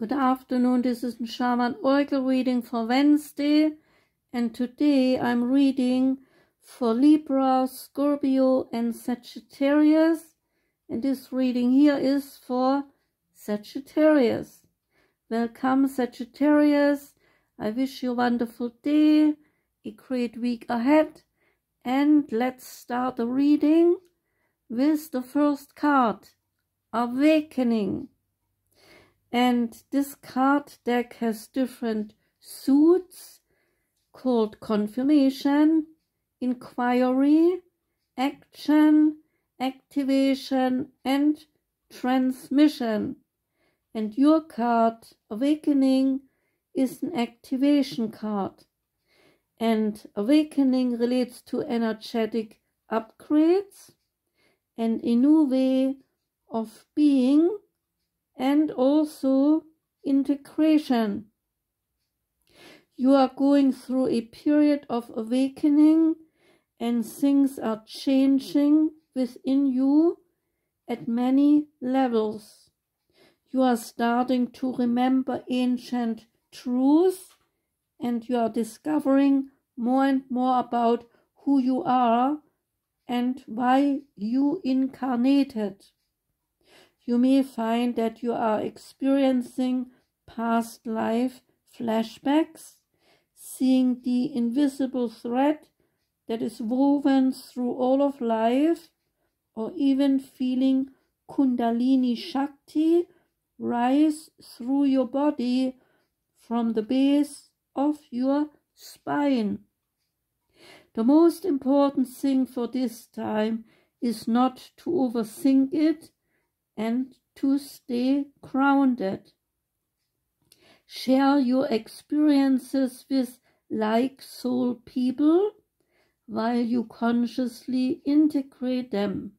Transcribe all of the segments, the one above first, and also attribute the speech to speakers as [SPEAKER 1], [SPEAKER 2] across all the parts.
[SPEAKER 1] Good afternoon, this is Shaman Oracle reading for Wednesday, and today I'm reading for Libra, Scorpio and Sagittarius, and this reading here is for Sagittarius. Welcome Sagittarius, I wish you a wonderful day, a great week ahead, and let's start the reading with the first card, Awakening. And this card deck has different suits called Confirmation, Inquiry, Action, Activation, and Transmission. And your card, Awakening, is an activation card. And Awakening relates to energetic upgrades and a new way of being, and also integration. You are going through a period of awakening and things are changing within you at many levels. You are starting to remember ancient truths and you are discovering more and more about who you are and why you incarnated. You may find that you are experiencing past life flashbacks, seeing the invisible thread that is woven through all of life, or even feeling Kundalini Shakti rise through your body from the base of your spine. The most important thing for this time is not to overthink it and to stay grounded. Share your experiences with like soul people while you consciously integrate them,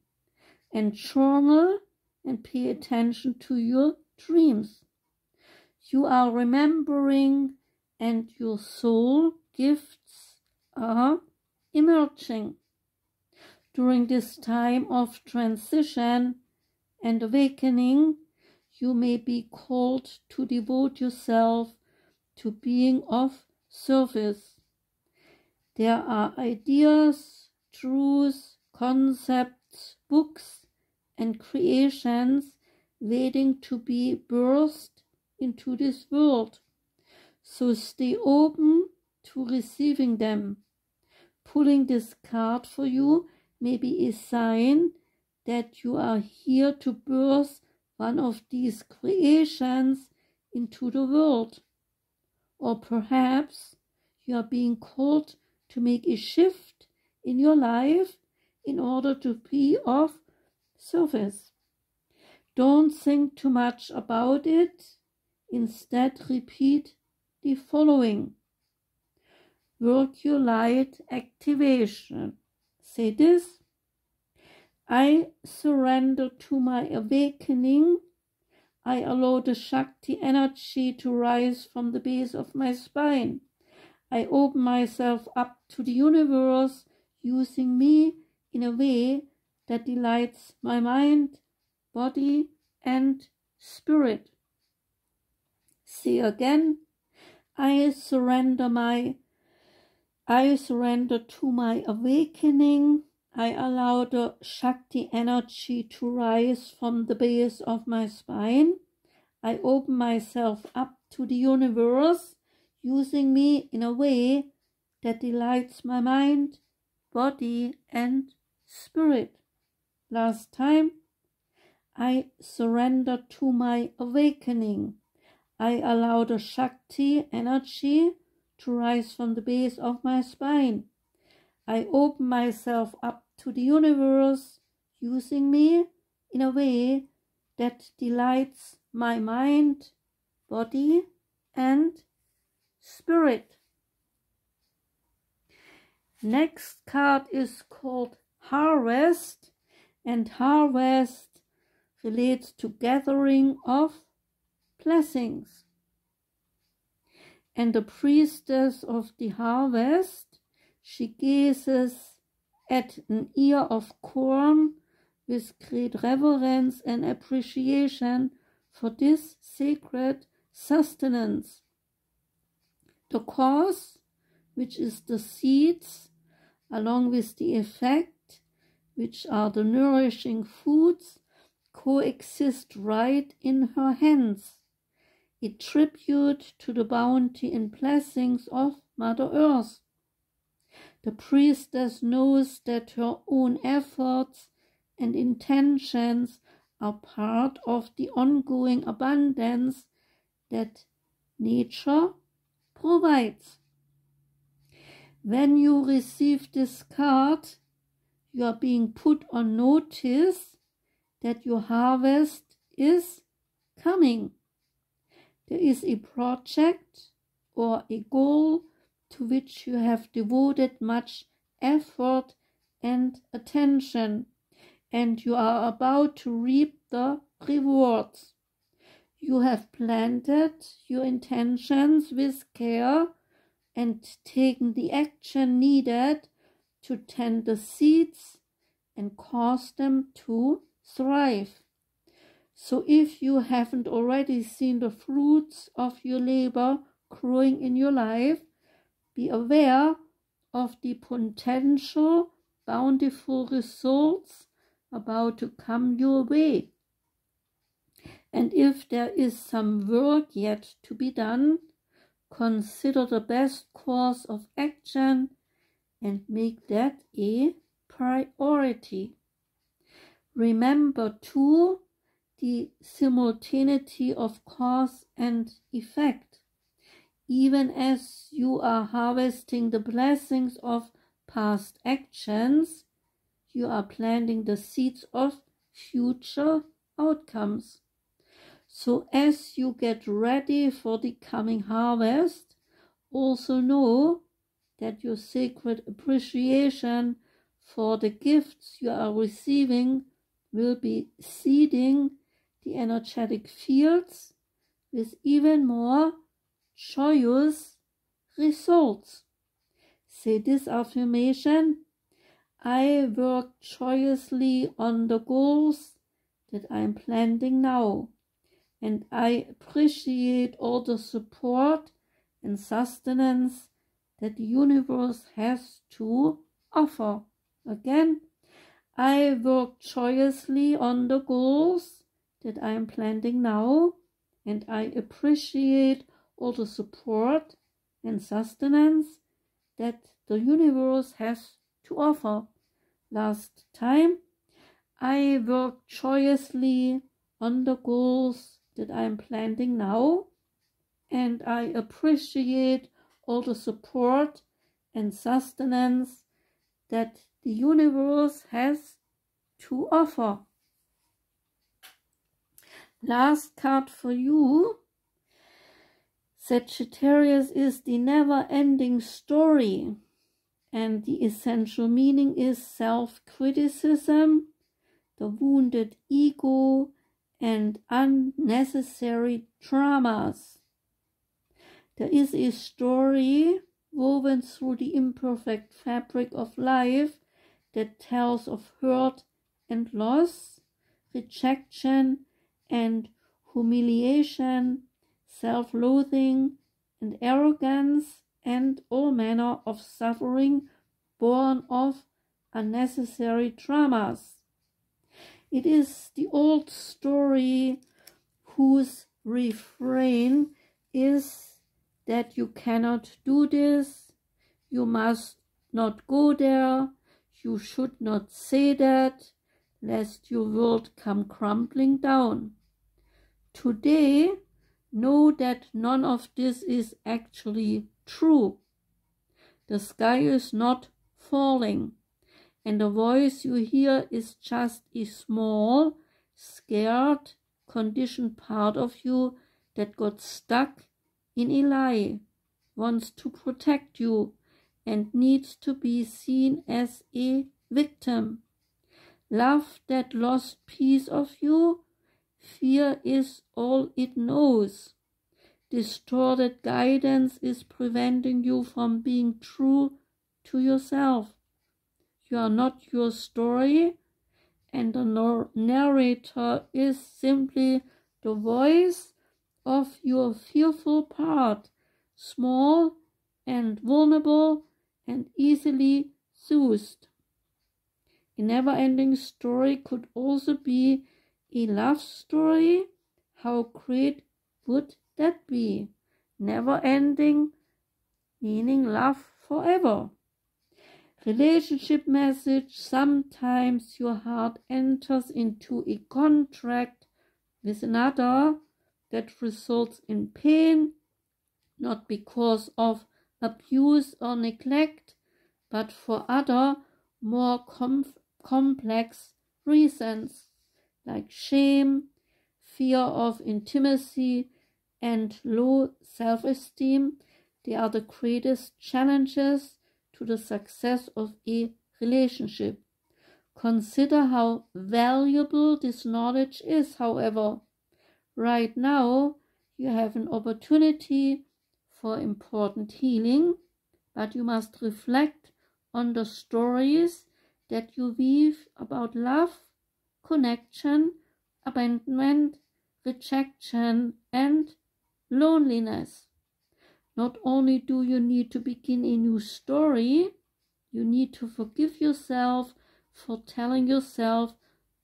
[SPEAKER 1] and journal and pay attention to your dreams. You are remembering and your soul gifts are emerging. During this time of transition and awakening, you may be called to devote yourself to being of service. There are ideas, truths, concepts, books, and creations waiting to be birthed into this world. So stay open to receiving them. Pulling this card for you may be a sign that you are here to birth one of these creations into the world. Or perhaps you are being called to make a shift in your life in order to be of service. Don't think too much about it. Instead, repeat the following. Work your light activation. Say this. I surrender to my awakening. I allow the Shakti energy to rise from the base of my spine. I open myself up to the universe, using me in a way that delights my mind, body, and spirit. Say again, I surrender to my awakening. I allow the Shakti energy to rise from the base of my spine. I open myself up to the universe, using me in a way that delights my mind, body, and spirit. Last time, I surrender to my awakening. I allow the Shakti energy to rise from the base of my spine. I open myself up to the universe, using me in a way that delights my mind, body, and spirit. Next card is called Harvest, and Harvest relates to gathering of blessings. And the priestess of the harvest, she gazes at an ear of corn with great reverence and appreciation for this sacred sustenance. The cause, which is the seeds, along with the effect, which are the nourishing foods, coexist right in her hands, a tribute to the bounty and blessings of Mother Earth. The priestess knows that her own efforts and intentions are part of the ongoing abundance that nature provides. When you receive this card, you are being put on notice that your harvest is coming. There is a project or a goal to which you have devoted much effort and attention, and you are about to reap the rewards. You have planted your intentions with care and taken the action needed to tend the seeds and cause them to thrive. So if you haven't already seen the fruits of your labor growing in your life, be aware of the potential bountiful results about to come your way. And if there is some work yet to be done, consider the best course of action and make that a priority. Remember too the simultaneity of cause and effect. Even as you are harvesting the blessings of past actions, you are planting the seeds of future outcomes. So as you get ready for the coming harvest, also know that your sacred appreciation for the gifts you are receiving will be seeding the energetic fields with even more joyous results. Say this affirmation: I work joyously on the goals that I am planting now, and I appreciate all the support and sustenance that the universe has to offer. Again, I work joyously on the goals that I am planting now, and I appreciate all the support and sustenance that the universe has to offer. Last time, I work joyously on the goals that I am planting now, and I appreciate all the support and sustenance that the universe has to offer. Last card for you. Sagittarius is the never-ending story, and the essential meaning is self-criticism, the wounded ego, and unnecessary dramas. There is a story woven through the imperfect fabric of life that tells of hurt and loss, rejection and humiliation, self-loathing and arrogance, and all manner of suffering born of unnecessary dramas. It is the old story whose refrain is that you cannot do this, you must not go there, you should not say that, lest your world come crumbling down. Today, know that none of this is actually true. The sky is not falling, and the voice you hear is just a small, scared, conditioned part of you that got stuck in a lie, wants to protect you, and needs to be seen as a victim. Love that lost piece of you. Fear is all it knows. Distorted guidance is preventing you from being true to yourself. You are not your story, and the narrator is simply the voice of your fearful part, small and vulnerable and easily soothed. A never-ending story could also be a love story. How great would that be? Never-ending, meaning love forever. Relationship message: sometimes your heart enters into a contract with another that results in pain, not because of abuse or neglect, but for other, more complex reasons, like shame, fear of intimacy, and low self-esteem. They are the greatest challenges to the success of a relationship. Consider how valuable this knowledge is, however. Right now, you have an opportunity for important healing, but you must reflect on the stories that you weave about love, connection, abandonment, rejection, and loneliness. Not only do you need to begin a new story, you need to forgive yourself for telling yourself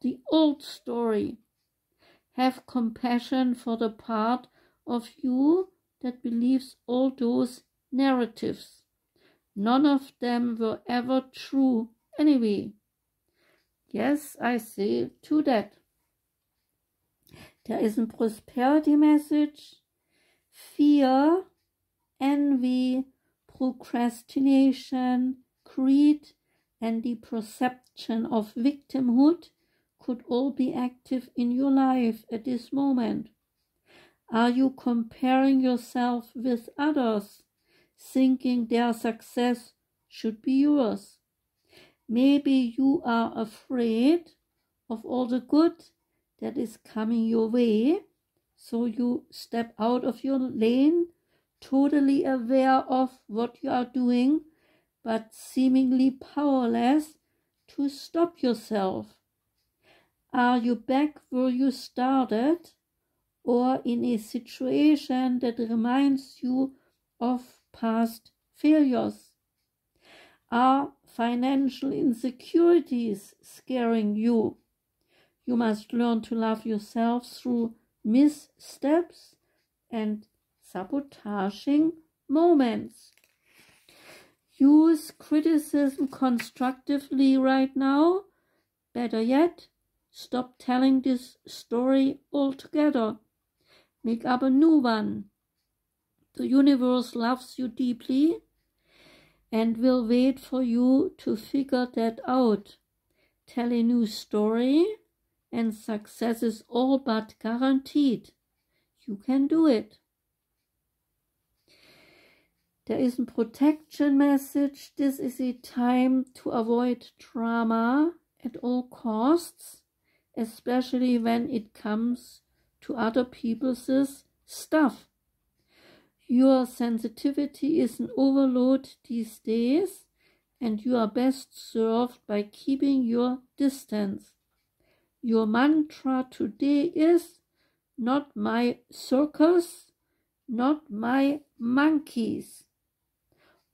[SPEAKER 1] the old story. Have compassion for the part of you that believes all those narratives. None of them were ever true anyway. Yes, I say to that. There is a prosperity message. Fear, envy, procrastination, greed, and the perception of victimhood could all be active in your life at this moment. Are you comparing yourself with others, thinking their success should be yours? Maybe you are afraid of all the good that is coming your way, so you step out of your lane, totally aware of what you are doing, but seemingly powerless to stop yourself. Are you back where you started, or in a situation that reminds you of past failures? Are financial insecurities scaring you? You must learn to love yourself through missteps and sabotaging moments. Use criticism constructively right now. Better yet, stop telling this story altogether. Make up a new one. The universe loves you deeply and will wait for you to figure that out. Tell a new story, and success is all but guaranteed. You can do it. There is a protection message. This is a time to avoid drama at all costs, especially when it comes to other people's stuff. Your sensitivity is an overload these days, and you are best served by keeping your distance. Your mantra today is, not my circus, not my monkeys.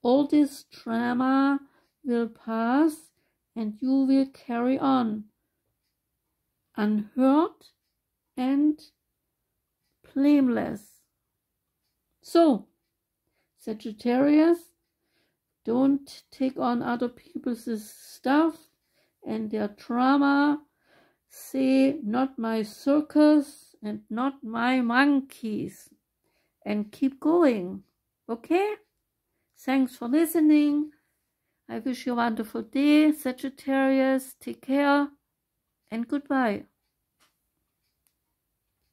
[SPEAKER 1] All this drama will pass, and you will carry on, unhurt and blameless. So, Sagittarius, don't take on other people's stuff and their drama. Say, not my circus and not my monkeys. And keep going. Okay? Thanks for listening. I wish you a wonderful day, Sagittarius. Take care and goodbye.